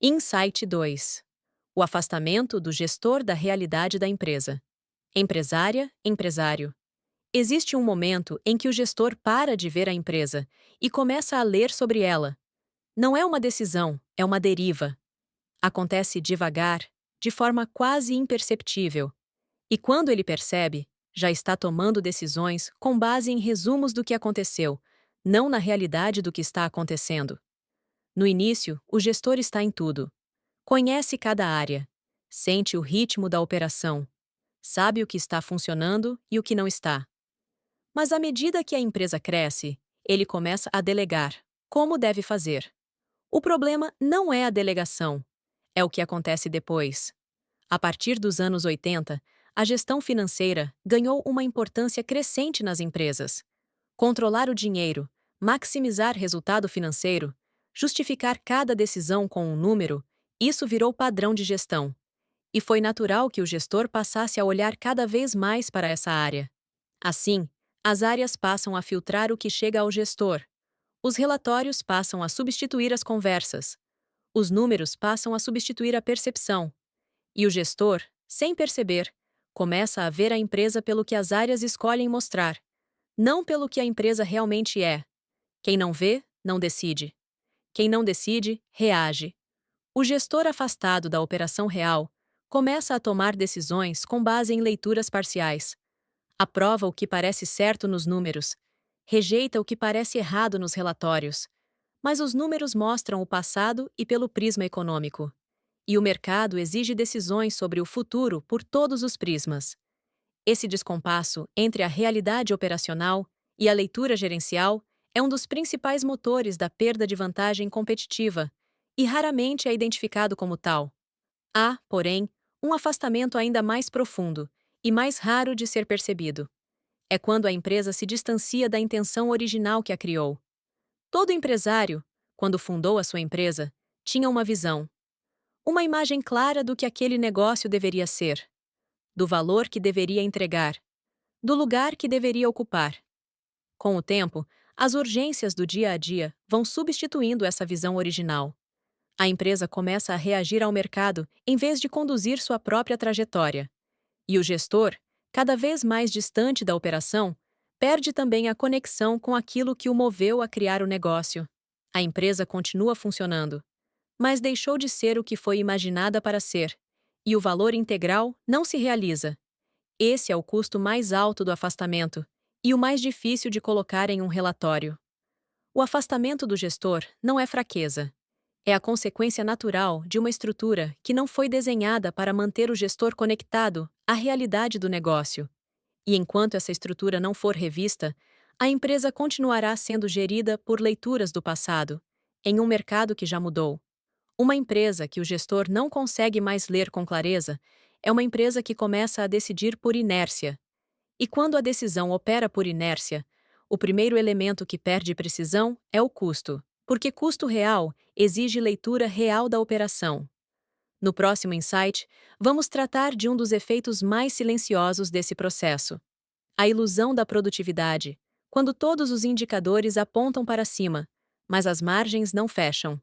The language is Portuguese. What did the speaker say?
Insight 2. O afastamento do gestor da realidade da empresa. Empresária, empresário. Existe um momento em que o gestor para de ver a empresa e começa a ler sobre ela. Não é uma decisão, é uma deriva. Acontece devagar, de forma quase imperceptível. E quando ele percebe, já está tomando decisões com base em resumos do que aconteceu, não na realidade do que está acontecendo. No início, o gestor está em tudo. Conhece cada área, sente o ritmo da operação, sabe o que está funcionando e o que não está. Mas à medida que a empresa cresce, ele começa a delegar como deve fazer. O problema não é a delegação, é o que acontece depois. A partir dos anos 80, a gestão financeira ganhou uma importância crescente nas empresas. Controlar o dinheiro, maximizar resultado financeiro, justificar cada decisão com um número, isso virou padrão de gestão. E foi natural que o gestor passasse a olhar cada vez mais para essa área. Assim, as áreas passam a filtrar o que chega ao gestor. Os relatórios passam a substituir as conversas. Os números passam a substituir a percepção. E o gestor, sem perceber, começa a ver a empresa pelo que as áreas escolhem mostrar, não pelo que a empresa realmente é. Quem não vê, não decide. Quem não decide, reage. O gestor afastado da operação real começa a tomar decisões com base em leituras parciais. Aprova o que parece certo nos números, rejeita o que parece errado nos relatórios. Mas os números mostram o passado e pelo prisma econômico. E o mercado exige decisões sobre o futuro por todos os prismas. Esse descompasso entre a realidade operacional e a leitura gerencial é um dos principais motores da perda de vantagem competitiva e raramente é identificado como tal. Há, porém, um afastamento ainda mais profundo e mais raro de ser percebido. É quando a empresa se distancia da intenção original que a criou. Todo empresário, quando fundou a sua empresa, tinha uma visão, uma imagem clara do que aquele negócio deveria ser, do valor que deveria entregar, do lugar que deveria ocupar. Com o tempo, as urgências do dia a dia vão substituindo essa visão original. A empresa começa a reagir ao mercado em vez de conduzir sua própria trajetória. E o gestor, cada vez mais distante da operação, perde também a conexão com aquilo que o moveu a criar o negócio. A empresa continua funcionando, mas deixou de ser o que foi imaginada para ser, e o valor integral não se realiza. Esse é o custo mais alto do afastamento e o mais difícil de colocar em um relatório. O afastamento do gestor não é fraqueza. É a consequência natural de uma estrutura que não foi desenhada para manter o gestor conectado à realidade do negócio. E enquanto essa estrutura não for revista, a empresa continuará sendo gerida por leituras do passado, em um mercado que já mudou. Uma empresa que o gestor não consegue mais ler com clareza é uma empresa que começa a decidir por inércia. E quando a decisão opera por inércia, o primeiro elemento que perde precisão é o custo, porque custo real exige leitura real da operação. No próximo insight, vamos tratar de um dos efeitos mais silenciosos desse processo: a ilusão da produtividade, quando todos os indicadores apontam para cima, mas as margens não fecham.